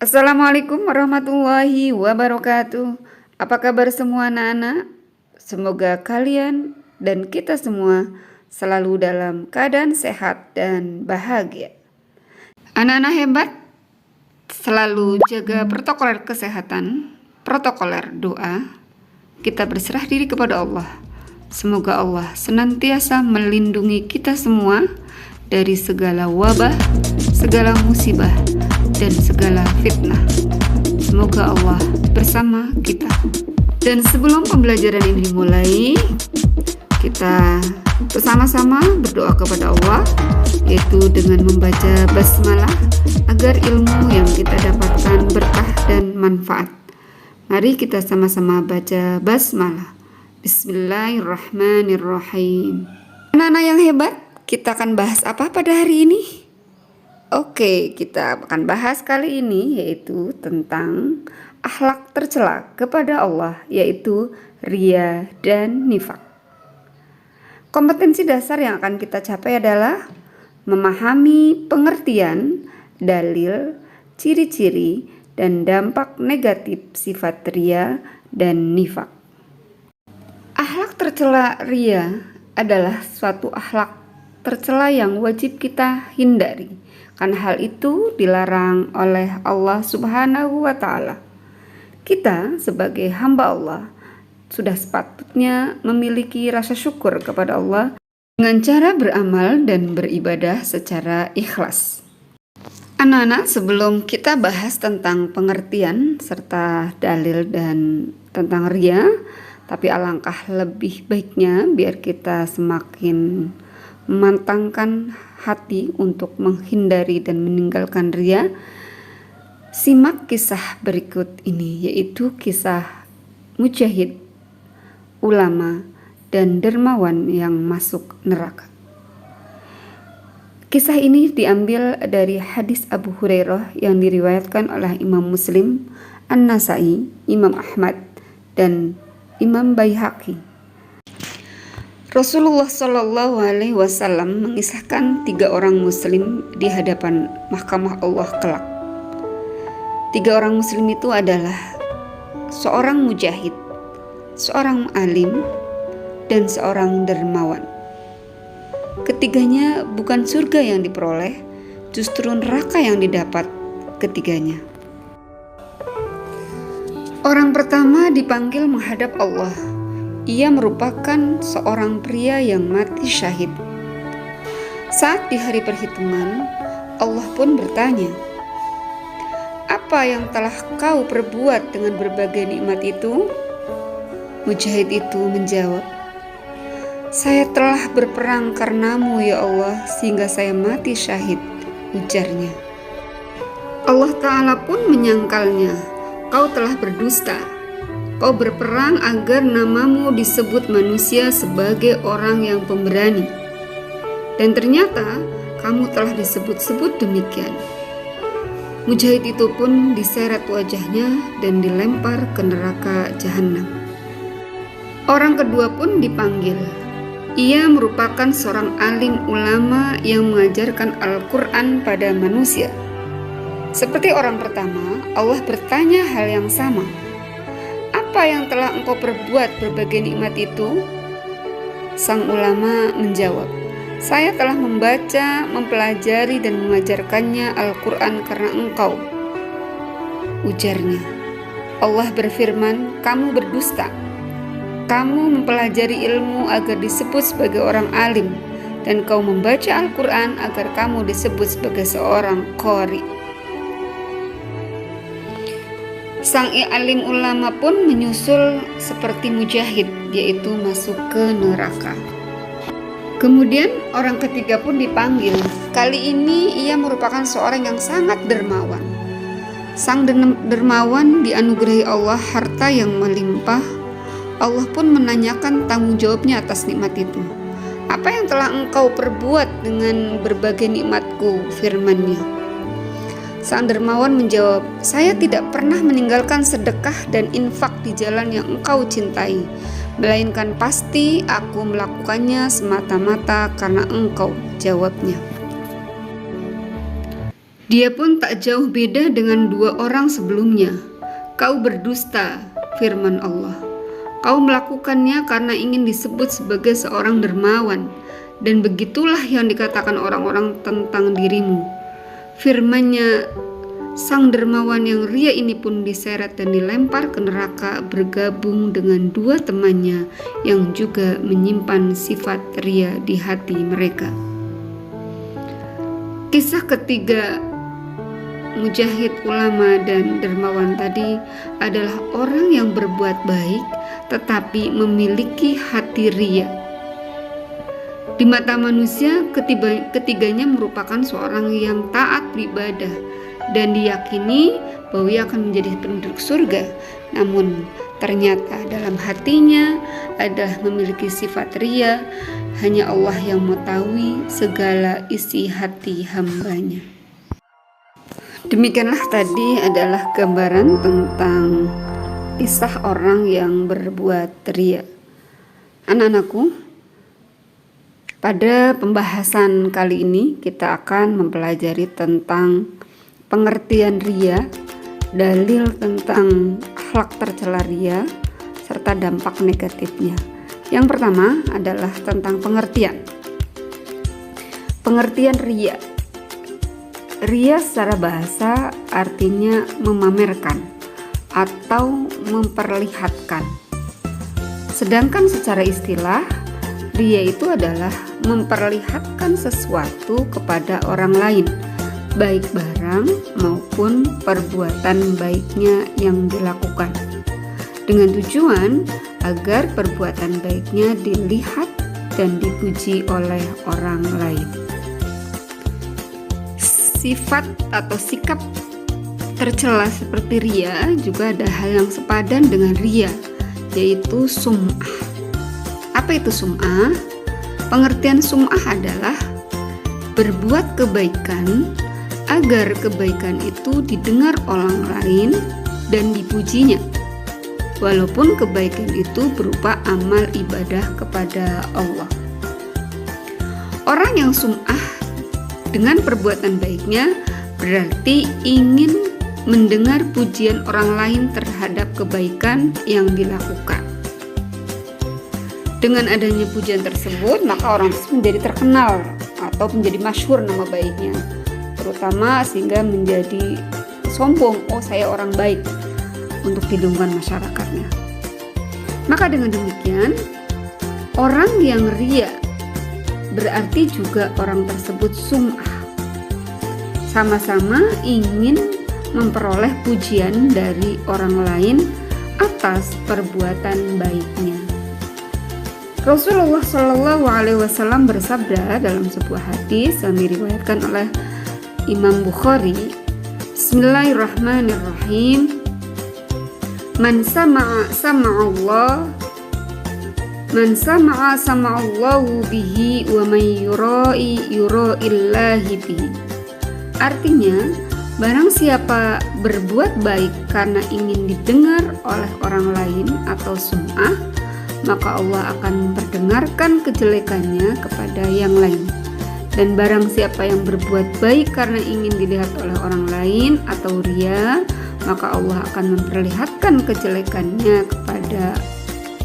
Assalamualaikum warahmatullahi wabarakatuh. Apa kabar semua anak-anak? Semoga kalian dan kita semua selalu dalam keadaan sehat dan bahagia. Anak-anak hebat, selalu jaga protokol kesehatan, protokoler doa. Kita berserah diri kepada Allah. Semoga Allah senantiasa melindungi kita semua dari segala wabah, segala musibah, dan segala fitnah. Semoga Allah bersama kita. Dan sebelum pembelajaran ini dimulai, kita bersama-sama berdoa kepada Allah, yaitu dengan membaca basmalah agar ilmu yang kita dapatkan berkah dan manfaat. Mari kita sama-sama baca basmalah. Bismillahirrahmanirrahim. Anak-anak yang hebat, kita akan bahas apa pada hari ini? Oke, kita akan bahas kali ini yaitu tentang akhlak tercela kepada Allah, yaitu riya dan nifak. Kompetensi dasar yang akan kita capai adalah memahami pengertian, dalil, ciri-ciri, dan dampak negatif sifat riya dan nifak. Akhlak tercela riya adalah suatu akhlak tercela yang wajib kita hindari, karena hal itu dilarang oleh Allah Subhanahu wa Ta'ala. Kita sebagai hamba Allah sudah sepatutnya memiliki rasa syukur kepada Allah dengan cara beramal dan beribadah secara ikhlas. Anak-anak, sebelum kita bahas tentang pengertian serta dalil dan tentang riya, tapi alangkah lebih baiknya biar kita semakin memantangkan hati untuk menghindari dan meninggalkan riya. Simak kisah berikut ini, yaitu kisah mujahid, ulama, dan dermawan yang masuk neraka. Kisah ini diambil dari hadis Abu Hurairah yang diriwayatkan oleh Imam Muslim, An-Nasai, Imam Ahmad, dan Imam Baihaqi. Rasulullah Shallallahu Alaihi Wasallam mengisahkan 3 orang Muslim di hadapan mahkamah Allah kelak. 3 orang Muslim itu adalah seorang mujahid, seorang alim, dan seorang dermawan. Ketiganya bukan surga yang diperoleh, justru neraka yang didapat ketiganya. Orang pertama dipanggil menghadap Allah. Ia merupakan seorang pria yang mati syahid. Saat di hari perhitungan, Allah pun bertanya, "Apa yang telah kau perbuat dengan berbagai nikmat itu?" Mujahid itu menjawab, "Saya telah berperang karenamu ya Allah, sehingga saya mati syahid," ujarnya. Allah Ta'ala pun menyangkalnya, "Kau telah berdusta. Kau berperang agar namamu disebut manusia sebagai orang yang pemberani. Dan ternyata kamu telah disebut-sebut demikian." Mujahid itu pun diseret wajahnya dan dilempar ke neraka jahanam. Orang kedua pun dipanggil. Ia merupakan seorang alim ulama yang mengajarkan Al-Quran pada manusia. Seperti orang pertama, Allah bertanya hal yang sama. "Apa yang telah engkau perbuat berbagai nikmat itu?" Sang ulama menjawab, "Saya telah membaca, mempelajari, dan mengajarkannya Al-Quran karena engkau," ujarnya. Allah berfirman, "Kamu berdusta. Kamu mempelajari ilmu agar disebut sebagai orang alim, dan kau membaca Al-Quran agar kamu disebut sebagai seorang qari." Sang alim ulama pun menyusul seperti mujahid, yaitu masuk ke neraka. Kemudian orang ketiga pun dipanggil. Kali ini ia merupakan seorang yang sangat dermawan. Sang dermawan dianugerahi Allah harta yang melimpah. Allah pun menanyakan tanggung jawabnya atas nikmat itu. "Apa yang telah engkau perbuat dengan berbagai nikmatku?" firman-Nya. Sang dermawan menjawab, "Saya tidak pernah meninggalkan sedekah dan infak di jalan yang engkau cintai, melainkan pasti aku melakukannya semata-mata karena engkau," jawabnya. Dia pun tak jauh beda dengan dua orang sebelumnya. Kau berdusta, firman Allah. Kau melakukannya karena ingin disebut sebagai seorang dermawan, dan begitulah yang dikatakan orang-orang tentang dirimu. Firman-Nya, sang dermawan yang ria ini pun diseret dan dilempar ke neraka bergabung dengan dua temannya yang juga menyimpan sifat ria di hati mereka. Kisah ketiga mujahid, ulama, dan dermawan tadi adalah orang yang berbuat baik tetapi memiliki hati ria. Di mata manusia, ketiganya merupakan seorang yang taat beribadah dan diyakini bahwa ia akan menjadi penduduk surga. Namun ternyata dalam hatinya adalah memiliki sifat ria. Hanya Allah yang mengetahui segala isi hati hamba-Nya. Demikianlah tadi adalah gambaran tentang kisah orang yang berbuat ria. Anak-anakku, pada pembahasan kali ini kita akan mempelajari tentang pengertian ria, dalil tentang akhlak tercela ria, serta dampak negatifnya. Yang pertama adalah tentang pengertian. Pengertian ria. Ria secara bahasa artinya memamerkan atau memperlihatkan. Sedangkan secara istilah, ria itu adalah memperlihatkan sesuatu kepada orang lain, baik barang maupun perbuatan baiknya yang dilakukan, dengan tujuan agar perbuatan baiknya dilihat dan dipuji oleh orang lain. Sifat atau sikap tercela seperti ria juga ada hal yang sepadan dengan ria, yaitu sum'ah. Apa itu sum'ah? Pengertian sum'ah adalah berbuat kebaikan agar kebaikan itu didengar orang lain dan dipujinya, walaupun kebaikan itu berupa amal ibadah kepada Allah. Orang yang sum'ah dengan perbuatan baiknya berarti ingin mendengar pujian orang lain terhadap kebaikan yang dilakukan. Dengan adanya pujian tersebut, maka orang tersebut menjadi terkenal atau menjadi masyhur nama baiknya, terutama sehingga menjadi sombong, oh saya orang baik, untuk di lingkungan masyarakatnya. Maka dengan demikian, orang yang ria berarti juga orang tersebut sum'ah, sama-sama ingin memperoleh pujian dari orang lain atas perbuatan baiknya. Rasulullah Shallallahu Alaihi Wasallam bersabda dalam sebuah hadis yang diriwayatkan oleh Imam Bukhari, Bismillahirrahmanirrahim. Man sama'a sama'allahu bihi wa man yura'illahi bihi. Artinya, barang siapa berbuat baik karena ingin didengar oleh orang lain atau sum'ah, maka Allah akan memperdengarkan kejelekannya kepada yang lain. Dan barang siapa yang berbuat baik karena ingin dilihat oleh orang lain atau ria, maka Allah akan memperlihatkan kejelekannya kepada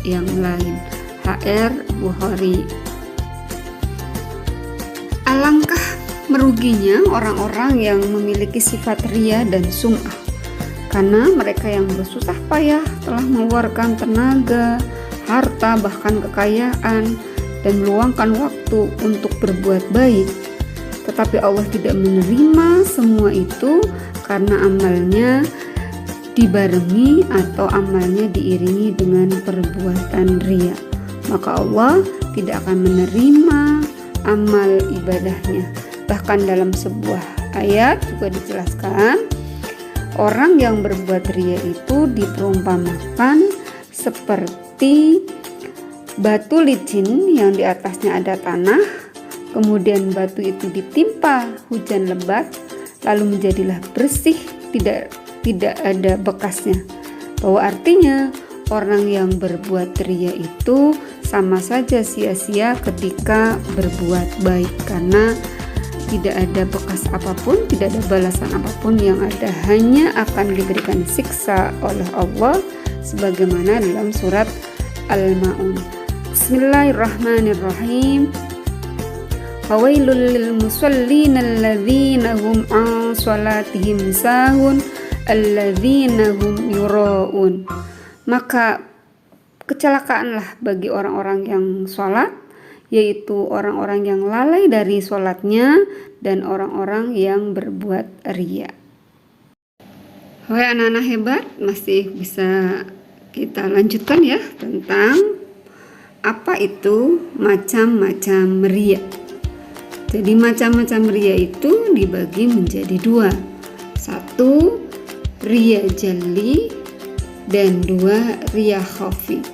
yang lain. HR Bukhari. Alangkah meruginya orang-orang yang memiliki sifat ria dan sum'ah, karena mereka yang bersusah payah telah mengeluarkan tenaga, harta, bahkan kekayaan, dan meluangkan waktu untuk berbuat baik, tetapi Allah tidak menerima semua itu karena amalnya dibarengi atau amalnya diiringi dengan perbuatan ria. Maka Allah tidak akan menerima amal ibadahnya. Bahkan dalam sebuah ayat juga dijelaskan, orang yang berbuat ria itu diperumpamakan seperti batu licin yang di atasnya ada tanah, kemudian batu itu ditimpa hujan lebat, lalu menjadilah bersih, tidak ada bekasnya. Bahwa artinya orang yang berbuat ria itu sama saja sia-sia ketika berbuat baik, karena tidak ada bekas apapun, tidak ada balasan apapun, yang ada hanya akan diberikan siksa oleh Allah sebagaimana dalam surat Al-Ma'un. Bismillahirrahmanirrahim. Fawailul lil musallin alladzina hum an salatihim sahun alladzina hum yuraun. Maka kecelakaanlah bagi orang-orang yang sholat, yaitu orang-orang yang lalai dari sholatnya dan orang-orang yang berbuat riya. Wahai anak-anak hebat, masih bisa kita lanjutkan ya tentang apa itu macam-macam riya. Jadi macam-macam riya itu dibagi menjadi dua. Satu, riya jalli, dan dua, riya khafi.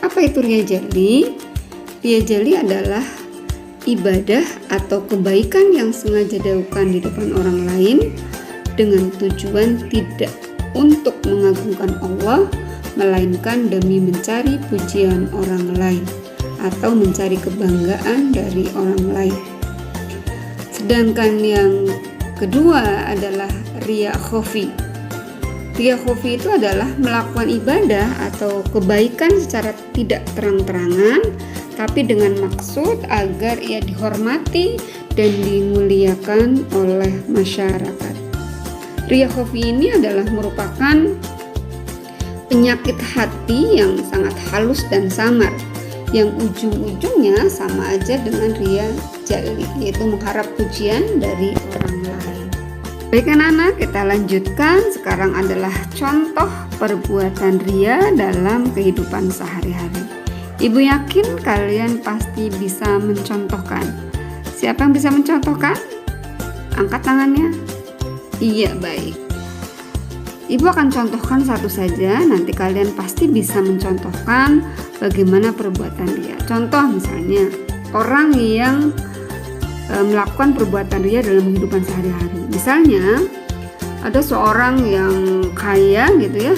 Apa itu riya jalli? Riya jalli adalah ibadah atau kebaikan yang sengaja dilakukan di depan orang lain dengan tujuan tidak untuk mengagungkan Allah, melainkan demi mencari pujian orang lain atau mencari kebanggaan dari orang lain. Sedangkan yang kedua adalah riya khafi. Riya khafi itu adalah melakukan ibadah atau kebaikan secara tidak terang-terangan, tapi dengan maksud agar ia dihormati dan dimuliakan oleh masyarakat. Riya khafi ini adalah merupakan penyakit hati yang sangat halus dan samar, yang ujung-ujungnya sama aja dengan riya jalli, yaitu mengharap pujian dari orang lain. Baik anak-anak, kita lanjutkan. Sekarang adalah contoh perbuatan riya dalam kehidupan sehari-hari. Ibu yakin kalian pasti bisa mencontohkan. Siapa yang bisa mencontohkan? Angkat tangannya. Iya, baik. Ibu akan contohkan satu saja, nanti kalian pasti bisa mencontohkan bagaimana perbuatan riya. Contoh misalnya, orang yang melakukan perbuatan riya dalam kehidupan sehari-hari. Misalnya, ada seorang yang kaya gitu ya,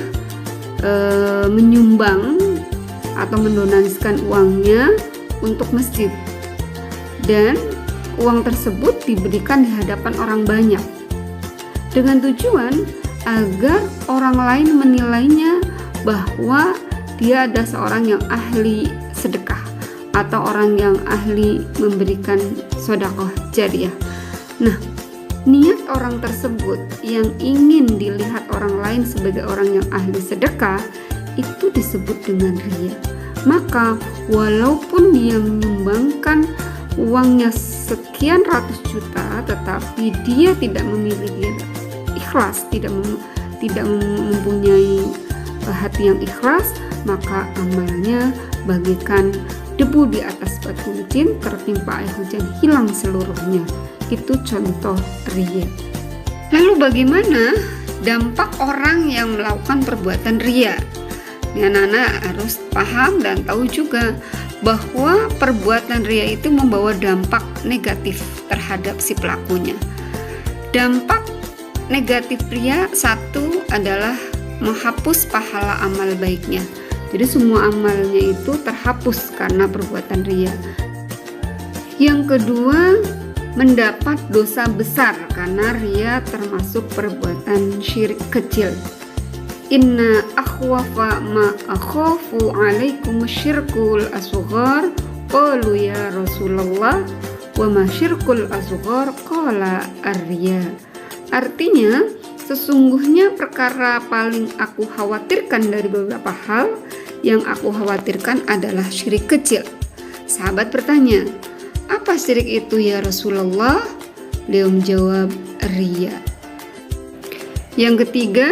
menyumbang atau mendonasikan uangnya untuk masjid, dan uang tersebut diberikan di hadapan orang banyak dengan tujuan agar orang lain menilainya bahwa dia ada seorang yang ahli sedekah atau orang yang ahli memberikan sedekah jariyah. Nah, niat orang tersebut yang ingin dilihat orang lain sebagai orang yang ahli sedekah itu disebut dengan riya. Maka walaupun dia menyumbangkan uangnya sekian ratus juta, tetapi dia tidak memiliki ikhlas, tidak mempunyai hati yang ikhlas, maka amalnya bagaikan debu di atas batu licin, tertimpa air hujan, hilang seluruhnya. Itu contoh riya. Lalu bagaimana dampak orang yang melakukan perbuatan riya? Anak-anak harus paham dan tahu juga bahwa perbuatan riya itu membawa dampak negatif terhadap si pelakunya. Dampak negatif riya satu adalah menghapus pahala amal baiknya. Jadi semua amalnya itu terhapus karena perbuatan riya. Yang kedua, mendapat dosa besar karena riya termasuk perbuatan syirik kecil. Inna akhwafa ma akhafu alaikum syirkul asghar qalu ya Rasulullah wa ma syirkul asghar qala ar-riya. Artinya, sesungguhnya perkara paling aku khawatirkan dari beberapa hal, yang aku khawatirkan adalah syirik kecil. Sahabat bertanya, apa syirik itu ya Rasulullah? Beliau menjawab, riya. Yang ketiga,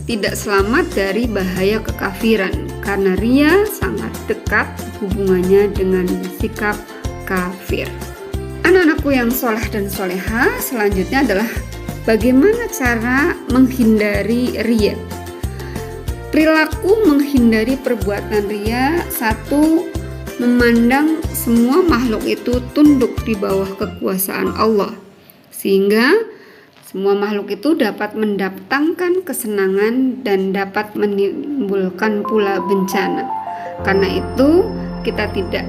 tidak selamat dari bahaya kekafiran, karena riya sangat dekat hubungannya dengan sikap kafir. Anak-anakku yang soleh dan soleha, selanjutnya adalah bagaimana cara menghindari riya. Perilaku menghindari perbuatan riya. Satu, memandang semua makhluk itu tunduk di bawah kekuasaan Allah, sehingga semua makhluk itu dapat mendatangkan kesenangan dan dapat menimbulkan pula bencana. Karena itu kita tidak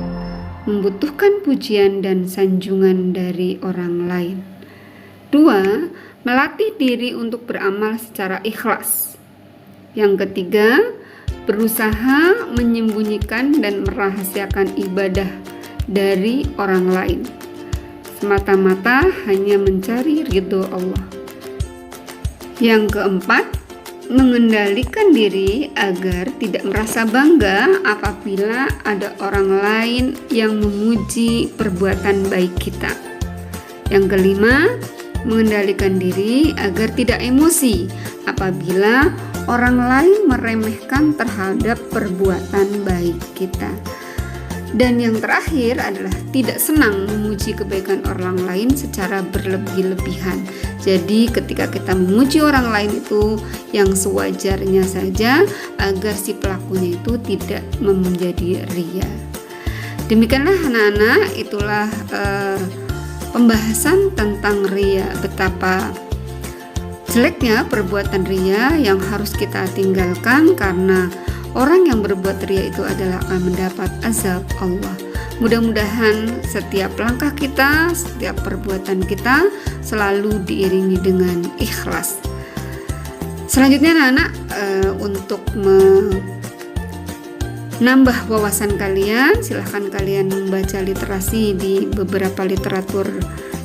membutuhkan pujian dan sanjungan dari orang lain. 2. Melatih diri untuk beramal secara ikhlas. Yang ketiga, berusaha menyembunyikan dan merahasiakan ibadah dari orang lain, semata-mata hanya mencari ridho Allah. Yang keempat, mengendalikan diri agar tidak merasa bangga apabila ada orang lain yang memuji perbuatan baik kita. Yang kelima, mengendalikan diri agar tidak emosi apabila orang lain meremehkan terhadap perbuatan baik kita. Dan yang terakhir adalah tidak senang memuji kebaikan orang lain secara berlebih-lebihan. Jadi ketika kita memuji orang lain itu yang sewajarnya saja agar si pelakunya itu tidak menjadi ria. Demikianlah anak-anak, itulah pembahasan tentang ria, betapa jeleknya perbuatan ria yang harus kita tinggalkan karena orang yang berbuat ria itu adalah akan mendapat azab Allah. Mudah-mudahan setiap langkah kita, setiap perbuatan kita selalu diiringi dengan ikhlas. Selanjutnya anak-anak, untuk menambah wawasan kalian, silahkan kalian membaca literasi di beberapa literatur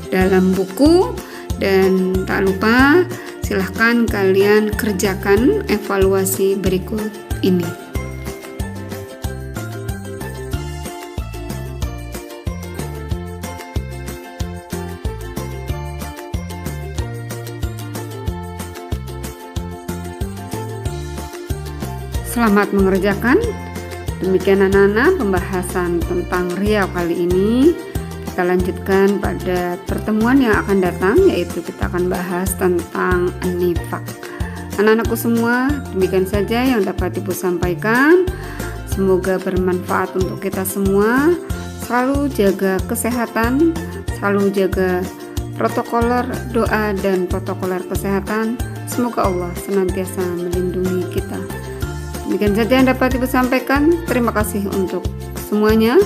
dalam buku. Dan tak lupa silahkan kalian kerjakan evaluasi berikut ini. Selamat mengerjakan. Demikian anak-anak pembahasan tentang ria kali ini. Kita lanjutkan pada pertemuan yang akan datang, yaitu kita akan bahas tentang nifaq. Anak-anakku semua, demikian saja yang dapat Ibu sampaikan. Semoga bermanfaat untuk kita semua. Selalu jaga kesehatan, selalu jaga protokoler doa dan protokoler kesehatan. Semoga Allah senantiasa melindungi kita. Demikian saja yang dapat Ibu sampaikan. Terima kasih untuk semuanya.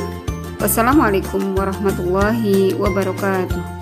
Wassalamualaikum warahmatullahi wabarakatuh.